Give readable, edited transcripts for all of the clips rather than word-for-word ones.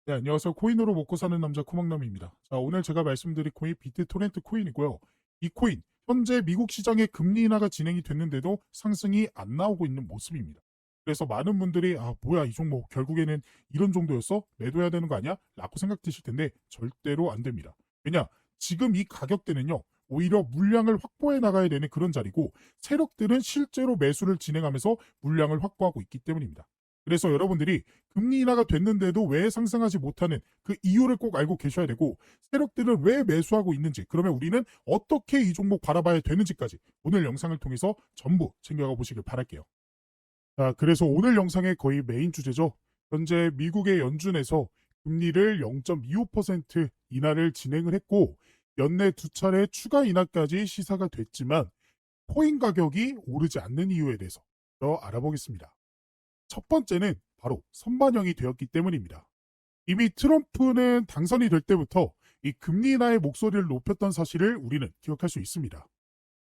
네, 안녕하세요. 코인으로 먹고 사는 남자 코막남입니다. 자, 오늘 제가 말씀드릴 코인 비트토렌트 코인이고요. 이 코인, 현재 미국 시장의 금리 인하가 진행이 됐는데도 상승이 안 나오고 있는 모습입니다. 그래서 많은 분들이 뭐야 이 종목 결국에는 이런 정도였어? 매도해야 되는 거 아니야? 라고 생각되실 텐데 절대로 안 됩니다. 왜냐? 지금 이 가격대는요. 오히려 물량을 확보해 나가야 되는 그런 자리고 세력들은 실제로 매수를 진행하면서 물량을 확보하고 있기 때문입니다. 그래서 여러분들이 금리 인하가 됐는데도 왜 상승하지 못하는 그 이유를 꼭 알고 계셔야 되고 세력들은 왜 매수하고 있는지 그러면 우리는 어떻게 이 종목 바라봐야 되는지까지 오늘 영상을 통해서 전부 챙겨가 보시길 바랄게요. 자, 그래서 오늘 영상의 거의 메인 주제죠. 현재 미국의 연준에서 금리를 0.25% 인하를 진행을 했고 연내 두 차례 추가 인하까지 시사가 됐지만 코인 가격이 오르지 않는 이유에 대해서 더 알아보겠습니다. 첫 번째는 바로 선반영이 되었기 때문입니다. 이미 트럼프는 당선이 될 때부터 이 금리 인하의 목소리를 높였던 사실을 우리는 기억할 수 있습니다.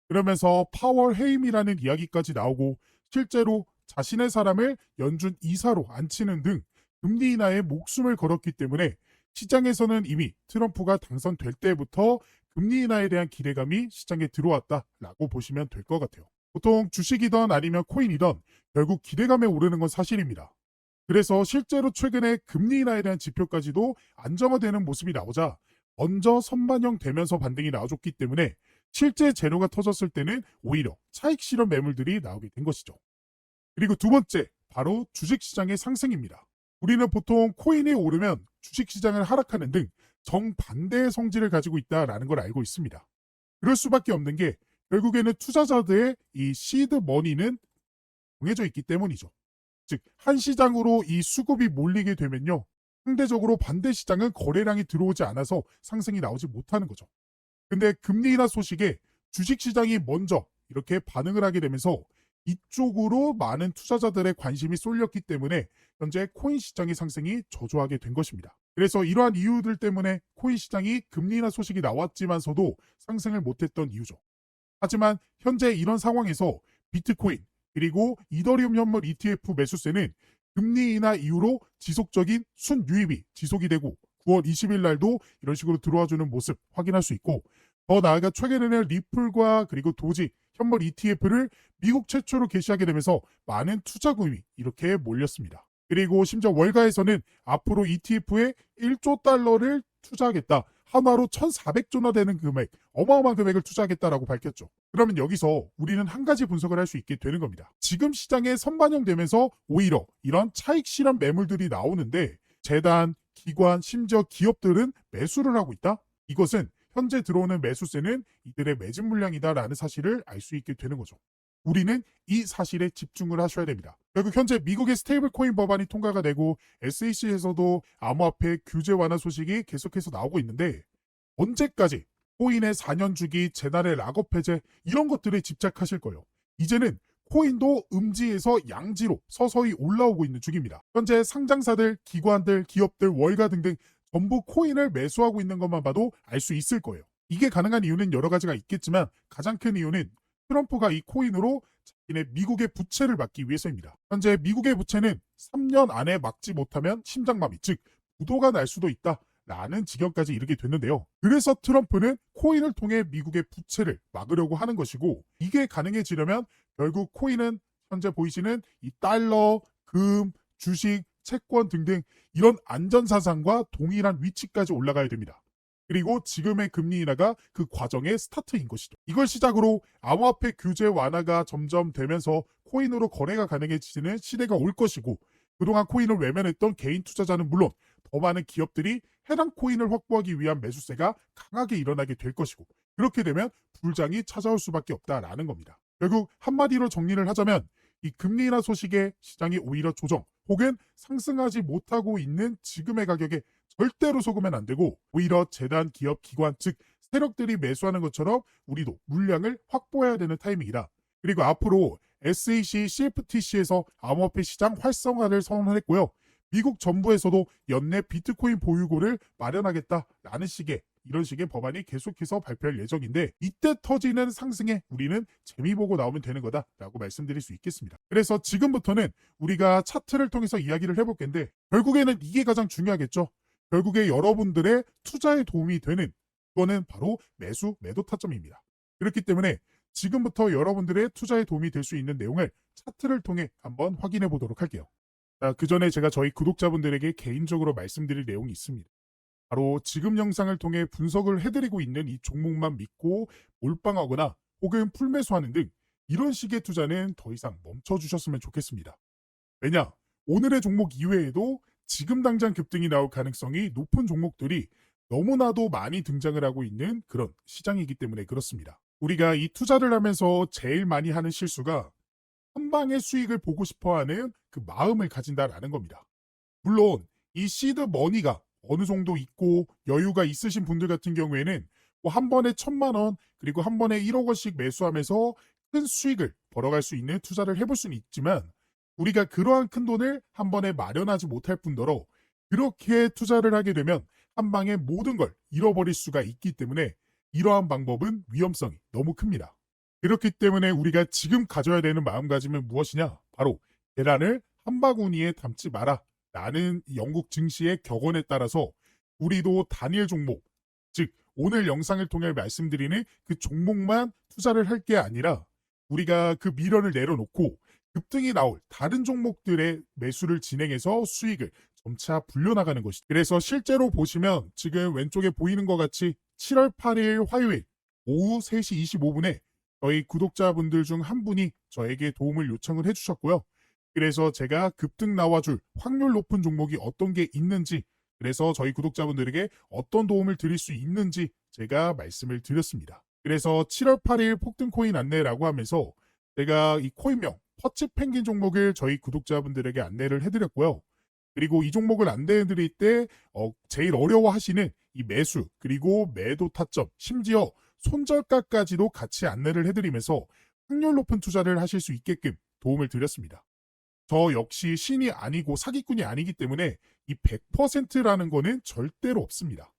그러면서 파월 해임이라는 이야기까지 나오고 실제로 자신의 사람을 연준 이사로 앉히는 등 금리 인하에 목숨을 걸었기 때문에 시장에서는 이미 트럼프가 당선될 때부터 금리 인하에 대한 기대감이 시장에 들어왔다라고 보시면 될 것 같아요. 보통 주식이던 아니면 코인이던 결국 기대감에 오르는 건 사실입니다. 그래서 실제로 최근에 금리 인하에 대한 지표까지도 안정화되는 모습이 나오자 먼저 선반영되면서 반등이 나와줬기 때문에 실제 재료가 터졌을 때는 오히려 차익 실현 매물들이 나오게 된 것이죠. 그리고 두 번째, 바로 주식시장의 상승입니다. 우리는 보통 코인이 오르면 주식시장을 하락하는 등 정반대의 성질을 가지고 있다는 걸 알고 있습니다. 그럴 수밖에 없는 게 결국에는 투자자들의 이 시드 머니는 정해져 있기 때문이죠. 즉, 한 시장으로 이 수급이 몰리게 되면요. 상대적으로 반대 시장은 거래량이 들어오지 않아서 상승이 나오지 못하는 거죠. 근데 금리 인하 소식에 주식 시장이 먼저 이렇게 반응을 하게 되면서 이쪽으로 많은 투자자들의 관심이 쏠렸기 때문에 현재 코인 시장의 상승이 저조하게 된 것입니다. 그래서 이러한 이유들 때문에 코인 시장이 금리 인하 소식이 나왔지만서도 상승을 못했던 이유죠. 하지만 현재 이런 상황에서 비트코인 그리고 이더리움 현물 ETF 매수세는 금리 인하 이후로 지속적인 순유입이 지속이 되고 9월 20일 날도 이런 식으로 들어와주는 모습 확인할 수 있고 더 나아가 최근에는 리플과 그리고 도지 현물 ETF를 미국 최초로 개시하게 되면서 많은 투자금이 이렇게 몰렸습니다. 그리고 심지어 월가에서는 앞으로 ETF에 1조 달러를 투자하겠다. 한화로 1,400조나 되는 금액, 어마어마한 금액을 투자하겠다라고 밝혔죠. 그러면 여기서 우리는 한 가지 분석을 할 수 있게 되는 겁니다. 지금 시장에 선반영되면서 오히려 이런 차익 실현 매물들이 나오는데 재단, 기관, 심지어 기업들은 매수를 하고 있다? 이것은 현재 들어오는 매수세는 이들의 매집 물량이다라는 사실을 알 수 있게 되는 거죠. 우리는 이 사실에 집중을 하셔야 됩니다. 결국 현재 미국의 스테이블 코인 법안이 통과가 되고 SEC에서도 암호화폐 규제 완화 소식이 계속해서 나오고 있는데 언제까지 코인의 4년 주기, 재단의 락업 해제 이런 것들에 집착하실 거예요. 이제는 코인도 음지에서 양지로 서서히 올라오고 있는 중입니다. 현재 상장사들, 기관들, 기업들, 월가 등등 전부 코인을 매수하고 있는 것만 봐도 알 수 있을 거예요. 이게 가능한 이유는 여러 가지가 있겠지만 가장 큰 이유는 트럼프가 이 코인으로 자기네 미국의 부채를 막기 위해서입니다. 현재 미국의 부채는 3년 안에 막지 못하면 심장마비, 즉 부도가 날 수도 있다. 라는 지경까지 이르게 됐는데요. 그래서 트럼프는 코인을 통해 미국의 부채를 막으려고 하는 것이고 이게 가능해지려면 결국 코인은 현재 보이시는 이 달러, 금, 주식, 채권 등등 이런 안전사상과 동일한 위치까지 올라가야 됩니다. 그리고 지금의 금리 인하가 그 과정의 스타트인 것이죠. 이걸 시작으로 암호화폐 규제 완화가 점점 되면서 코인으로 거래가 가능해지는 시대가 올 것이고 그동안 코인을 외면했던 개인 투자자는 물론 더 많은 기업들이 해당 코인을 확보하기 위한 매수세가 강하게 일어나게 될 것이고 그렇게 되면 불장이 찾아올 수밖에 없다라는 겁니다. 결국 한마디로 정리를 하자면 이 금리 인하 소식에 시장이 오히려 조정 혹은 상승하지 못하고 있는 지금의 가격에 절대로 속으면 안 되고 오히려 재단, 기업, 기관 즉 세력들이 매수하는 것처럼 우리도 물량을 확보해야 되는 타이밍이다. 그리고 앞으로 SEC, CFTC에서 암호화폐 시장 활성화를 선언했고요. 미국 정부에서도 연내 비트코인 보유고를 마련하겠다라는 식의 이런 식의 법안이 계속해서 발표할 예정인데 이때 터지는 상승에 우리는 재미 보고 나오면 되는 거다라고 말씀드릴 수 있겠습니다. 그래서 지금부터는 우리가 차트를 통해서 이야기를 해볼 텐데 결국에는 이게 가장 중요하겠죠. 결국에 여러분들의 투자에 도움이 되는 그거는 바로 매수, 매도 타점입니다. 그렇기 때문에 지금부터 여러분들의 투자에 도움이 될 수 있는 내용을 차트를 통해 한번 확인해 보도록 할게요. 자, 그 전에 제가 저희 구독자분들에게 개인적으로 말씀드릴 내용이 있습니다. 바로 지금 영상을 통해 분석을 해드리고 있는 이 종목만 믿고 몰빵하거나 혹은 풀매수하는 등 이런 식의 투자는 더 이상 멈춰주셨으면 좋겠습니다. 왜냐? 오늘의 종목 이외에도 지금 당장 급등이 나올 가능성이 높은 종목들이 너무나도 많이 등장을 하고 있는 그런 시장이기 때문에 그렇습니다. 우리가 이 투자를 하면서 제일 많이 하는 실수가 한 방의 수익을 보고 싶어 하는 그 마음을 가진다라는 겁니다. 물론 이 시드 머니가 어느 정도 있고 여유가 있으신 분들 같은 경우에는 뭐 한 번에 1,000만 원 그리고 한 번에 1억 원씩 매수하면서 큰 수익을 벌어갈 수 있는 투자를 해볼 수는 있지만 우리가 그러한 큰 돈을 한 번에 마련하지 못할 뿐더러 그렇게 투자를 하게 되면 한 방에 모든 걸 잃어버릴 수가 있기 때문에 이러한 방법은 위험성이 너무 큽니다. 그렇기 때문에 우리가 지금 가져야 되는 마음가짐은 무엇이냐? 바로 계란을 한 바구니에 담지 마라 라는 영국 증시의 격언에 따라서 우리도 단일 종목, 즉 오늘 영상을 통해 말씀드리는 그 종목만 투자를 할 게 아니라 우리가 그 미련을 내려놓고 급등이 나올 다른 종목들의 매수를 진행해서 수익을 점차 불려나가는 것이죠. 그래서 실제로 보시면 지금 왼쪽에 보이는 것 같이 7월 8일 화요일 오후 3시 25분에 저희 구독자분들 중 한 분이 저에게 도움을 요청을 해주셨고요. 그래서 제가 급등 나와줄 확률 높은 종목이 어떤 게 있는지, 그래서 저희 구독자분들에게 어떤 도움을 드릴 수 있는지 제가 말씀을 드렸습니다. 그래서 7월 8일 폭등코인 안내라고 하면서 제가 이 코인명 퍼치 펭귄 종목을 저희 구독자분들에게 안내를 해드렸고요. 그리고 이 종목을 안내해드릴 때 제일 어려워하시는 이 매수 그리고 매도 타점, 심지어 손절가까지도 같이 안내를 해드리면서 확률 높은 투자를 하실 수 있게끔 도움을 드렸습니다. 저 역시 신이 아니고 사기꾼이 아니기 때문에 이 100%라는 거는 절대로 없습니다.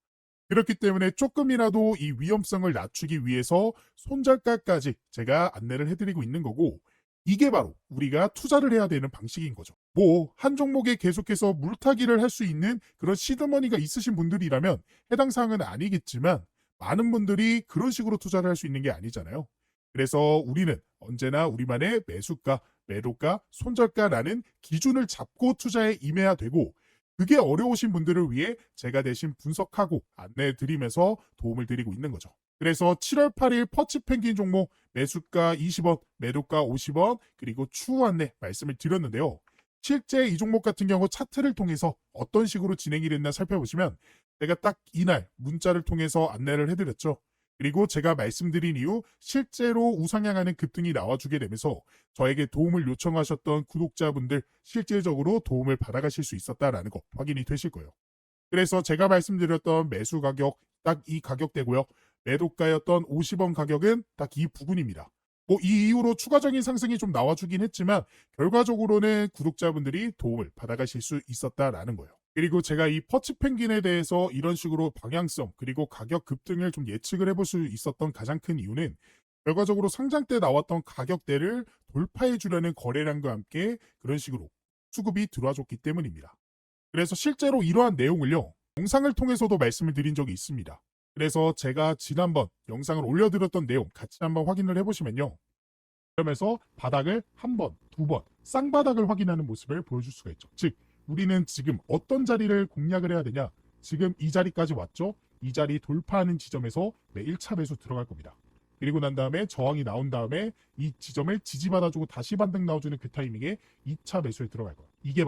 그렇기 때문에 조금이라도 이 위험성을 낮추기 위해서 손절가까지 제가 안내를 해드리고 있는 거고, 이게 바로 우리가 투자를 해야 되는 방식인 거죠. 뭐 한 종목에 계속해서 물타기를 할 수 있는 그런 시드머니가 있으신 분들이라면 해당 사항은 아니겠지만 많은 분들이 그런 식으로 투자를 할 수 있는 게 아니잖아요. 그래서 우리는 언제나 우리만의 매수가, 매도가, 손절가라는 기준을 잡고 투자에 임해야 되고, 그게 어려우신 분들을 위해 제가 대신 분석하고 안내해 드리면서 도움을 드리고 있는 거죠. 그래서 7월 8일 퍼치 펭귄 종목 매수가 20원, 매도가 50원, 그리고 추후 안내 말씀을 드렸는데요. 실제 이 종목 같은 경우 차트를 통해서 어떤 식으로 진행이 됐나 살펴보시면 제가 딱 이날 문자를 통해서 안내를 해드렸죠. 그리고 제가 말씀드린 이후 실제로 우상향하는 급등이 나와주게 되면서 저에게 도움을 요청하셨던 구독자분들 실질적으로 도움을 받아가실 수 있었다라는 거 확인이 되실 거예요. 그래서 제가 말씀드렸던 매수 가격 딱 이 가격대고요. 매도가였던 50원 가격은 딱 이 부분입니다. 뭐 이 이후로 추가적인 상승이 좀 나와주긴 했지만 결과적으로는 구독자분들이 도움을 받아가실 수 있었다라는 거예요. 그리고 제가 이 퍼치 펭귄에 대해서 이런 식으로 방향성 그리고 가격 급등을 좀 예측을 해볼 수 있었던 가장 큰 이유는 결과적으로 상장 때 나왔던 가격대를 돌파해 주려는 거래량과 함께 그런 식으로 수급이 들어와줬기 때문입니다. 그래서 실제로 이러한 내용을요, 영상을 통해서도 말씀을 드린 적이 있습니다. 그래서 제가 지난번 영상을 올려드렸던 내용 같이 한번 확인을 해보시면요. 그러면서 바닥을 한 번, 두 번, 쌍바닥을 확인하는 모습을 보여줄 수가 있죠. 즉, 우리는 지금 어떤 자리를 공략을 해야 되냐? 지금 이 자리까지 왔죠? 이 자리 돌파하는 지점에서 매 1차 매수 들어갈 겁니다. 그리고 난 다음에 저항이 나온 다음에 이 지점을 지지받아주고 다시 반등 나와주는 그 타이밍에 2차 매수에 들어갈 거예요. 이게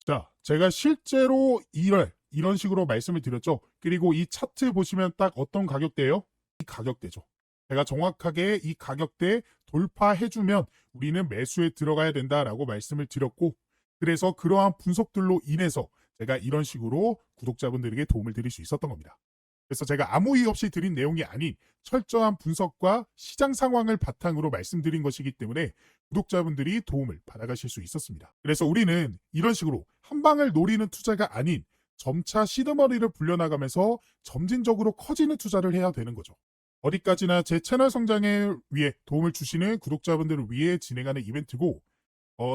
자, 제가 실제로 이런 식으로 말씀을 드렸죠. 그리고 이 차트 보시면 딱 어떤 가격대예요? 이 가격대죠. 제가 정확하게 이 가격대 돌파해주면 우리는 매수에 들어가야 된다라고 말씀을 드렸고, 그래서 그러한 분석들로 인해서 제가 이런 식으로 구독자분들에게 도움을 드릴 수 있었던 겁니다. 그래서 제가 아무 이유 없이 드린 내용이 아닌 철저한 분석과 시장 상황을 바탕으로 말씀드린 것이기 때문에 구독자분들이 도움을 받아가실 수 있었습니다. 그래서 우리는 이런 식으로 한 방을 노리는 투자가 아닌 점차 시드머니를 불려나가면서 점진적으로 커지는 투자를 해야 되는 거죠. 어디까지나 제 채널 성장에 위해 도움을 주시는 구독자분들을 위해 진행하는 이벤트고,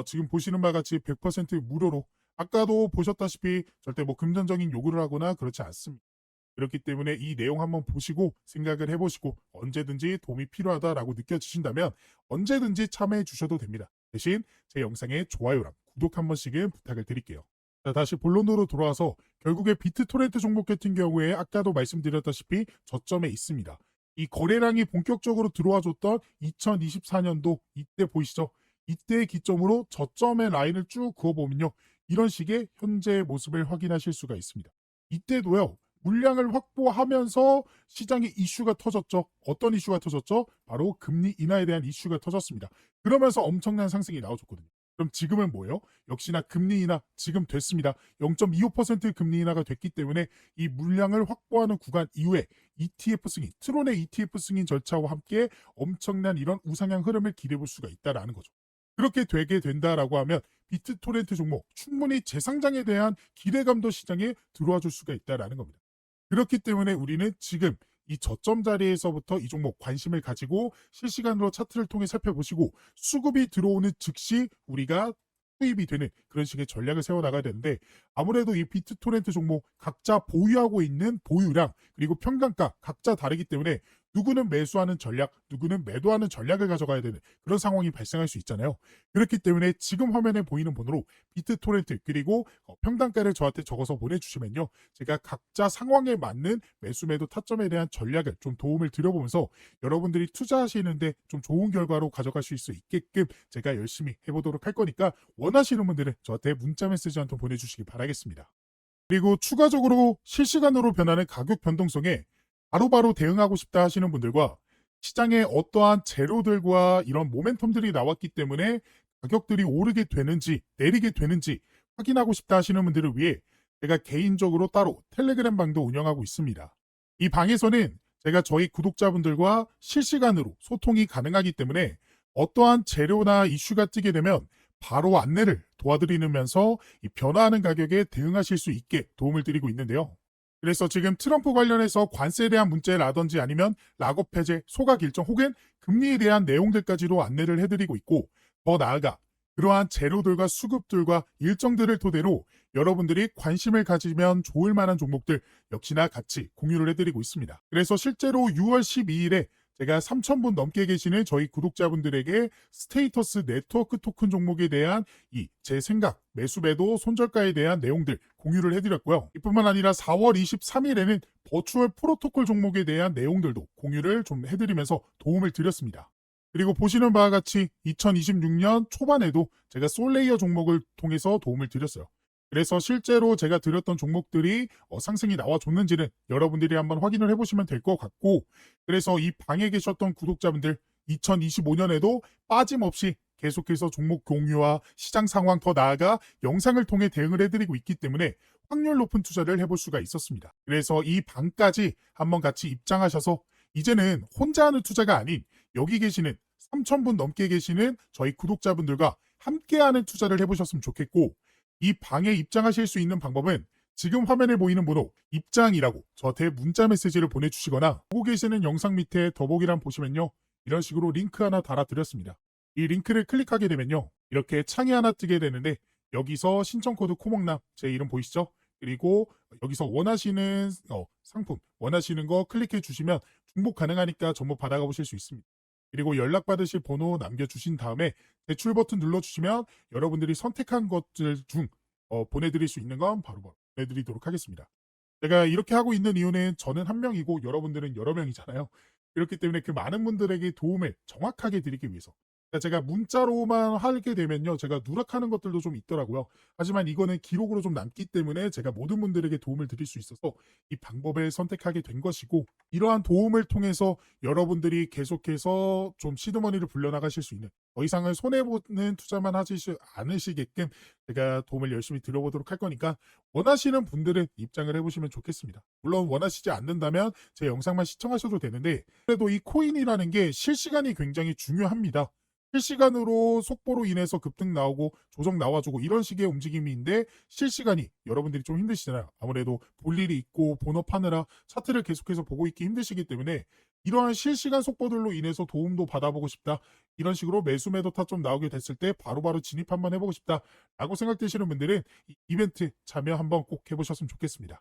지금 보시는 바와 같이 100% 무료로 아까도 보셨다시피 절대 뭐 금전적인 요구를 하거나 그렇지 않습니다. 그렇기 때문에 이 내용 한번 보시고 생각을 해보시고 언제든지 도움이 필요하다라고 느껴지신다면 언제든지 참여해 주셔도 됩니다. 대신 제 영상에 좋아요랑 구독 한 번씩은 부탁을 드릴게요. 자, 다시 본론으로 돌아와서 결국에 비트토렌트 종목 같은 경우에 아까도 말씀드렸다시피 저점에 있습니다. 이 거래량이 본격적으로 들어와줬던 2024년도 이때 보이시죠? 이때의 기점으로 저점의 라인을 쭉 그어보면요. 이런 식의 현재의 모습을 확인하실 수가 있습니다. 이때도요. 물량을 확보하면서 시장에 이슈가 터졌죠. 어떤 이슈가 터졌죠? 바로 금리 인하에 대한 이슈가 터졌습니다. 그러면서 엄청난 상승이 나와줬거든요. 그럼 지금은 뭐예요? 역시나 금리 인하 지금 됐습니다. 0.25% 금리 인하가 됐기 때문에 이 물량을 확보하는 구간 이후에 ETF 승인, 트론의 ETF 승인 절차와 함께 엄청난 이런 우상향 흐름을 기대해 볼 수가 있다라는 거죠. 그렇게 되게 된다라고 하면 비트토렌트 종목 충분히 재상장에 대한 기대감도 시장에 들어와 줄 수가 있다라는 겁니다. 그렇기 때문에 우리는 지금 이 저점 자리에서부터 이 종목 관심을 가지고 실시간으로 차트를 통해 살펴보시고 수급이 들어오는 즉시 우리가 투입이 되는 그런 식의 전략을 세워나가야 되는데 아무래도 이 비트토렌트 종목 각자 보유하고 있는 보유량 그리고 평단가 각자 다르기 때문에 누구는 매수하는 전략, 누구는 매도하는 전략을 가져가야 되는 그런 상황이 발생할 수 있잖아요. 그렇기 때문에 지금 화면에 보이는 번호로 비트토렌트 그리고 평단가를 저한테 적어서 보내주시면요. 제가 각자 상황에 맞는 매수 매도 타점에 대한 전략을 좀 도움을 드려보면서 여러분들이 투자하시는데 좀 좋은 결과로 가져가실 수 있게끔 제가 열심히 해보도록 할 거니까 원하시는 분들은 저한테 문자 메시지 한 통 보내주시기 바라겠습니다. 그리고 추가적으로 실시간으로 변하는 가격 변동성에 바로바로 대응하고 싶다 하시는 분들과 시장에 어떠한 재료들과 이런 모멘텀들이 나왔기 때문에 가격들이 오르게 되는지 내리게 되는지 확인하고 싶다 하시는 분들을 위해 제가 개인적으로 따로 텔레그램 방도 운영하고 있습니다. 이 방에서는 제가 저희 구독자분들과 실시간으로 소통이 가능하기 때문에 어떠한 재료나 이슈가 뜨게 되면 바로 안내를 도와드리면서 이 변화하는 가격에 대응하실 수 있게 도움을 드리고 있는데요. 그래서 지금 트럼프 관련해서 관세에 대한 문제라든지 아니면 락업 해제, 소각 일정 혹은 금리에 대한 내용들까지도 안내를 해드리고 있고 더 나아가 그러한 재료들과 수급들과 일정들을 토대로 여러분들이 관심을 가지면 좋을 만한 종목들 역시나 같이 공유를 해드리고 있습니다. 그래서 실제로 6월 12일에 제가 3,000분 넘게 계시는 저희 구독자분들에게 스테이터스 네트워크 토큰 종목에 대한 이 제 생각, 매수 매도 손절가에 대한 내용들 공유를 해드렸고요. 이뿐만 아니라 4월 23일에는 버추얼 프로토콜 종목에 대한 내용들도 공유를 좀 해드리면서 도움을 드렸습니다. 그리고 보시는 바와 같이 2026년 초반에도 제가 솔레이어 종목을 통해서 도움을 드렸어요. 그래서 실제로 제가 드렸던 종목들이 상승이 나와줬는지는 여러분들이 한번 확인을 해보시면 될 것 같고 그래서 이 방에 계셨던 구독자분들 2025년에도 빠짐없이 계속해서 종목 공유와 시장 상황 더 나아가 영상을 통해 대응을 해드리고 있기 때문에 확률 높은 투자를 해볼 수가 있었습니다. 그래서 이 방까지 한번 같이 입장하셔서 이제는 혼자 하는 투자가 아닌 여기 계시는 3,000분 넘게 계시는 저희 구독자분들과 함께하는 투자를 해보셨으면 좋겠고 이 방에 입장하실 수 있는 방법은 지금 화면에 보이는 번호 입장이라고 저한테 문자 메시지를 보내주시거나 보고 계시는 영상 밑에 더보기란 보시면요. 이런 식으로 링크 하나 달아드렸습니다. 이 링크를 클릭하게 되면요. 이렇게 창이 하나 뜨게 되는데 여기서 신청코드 코먹남 제 이름 보이시죠? 그리고 여기서 원하시는 상품 원하시는 거 클릭해 주시면 중복 가능하니까 전부 받아가 보실 수 있습니다. 그리고 연락받으실 번호 남겨주신 다음에 대출 버튼 눌러주시면 여러분들이 선택한 것들 중 보내드릴 수 있는 건 바로 보내드리도록 하겠습니다. 제가 이렇게 하고 있는 이유는 저는 한 명이고 여러분들은 여러 명이잖아요. 그렇기 때문에 그 많은 분들에게 도움을 정확하게 드리기 위해서 그러니까 제가 문자로만 하게 되면요. 제가 누락하는 것들도 좀 있더라고요. 하지만 이거는 기록으로 좀 남기 때문에 제가 모든 분들에게 도움을 드릴 수 있어서 이 방법을 선택하게 된 것이고 이러한 도움을 통해서 여러분들이 계속해서 좀 시드머니를 불려나가실 수 있는 더 이상은 손해보는 투자만 하지 않으시게끔 제가 도움을 열심히 드려보도록 할 거니까 원하시는 분들은 입장을 해보시면 좋겠습니다. 물론 원하시지 않는다면 제 영상만 시청하셔도 되는데 그래도 이 코인이라는 게 실시간이 굉장히 중요합니다. 실시간으로 속보로 인해서 급등 나오고 조정 나와주고 이런 식의 움직임인데 실시간이 여러분들이 좀 힘드시잖아요. 아무래도 볼 일이 있고 본업하느라 차트를 계속해서 보고 있기 힘드시기 때문에 이러한 실시간 속보들로 인해서 도움도 받아보고 싶다. 이런 식으로 매수 매도 타점 나오게 됐을 때 바로바로 진입 한번 해보고 싶다. 라고 생각되시는 분들은 이 이벤트 참여 한번 꼭 해보셨으면 좋겠습니다.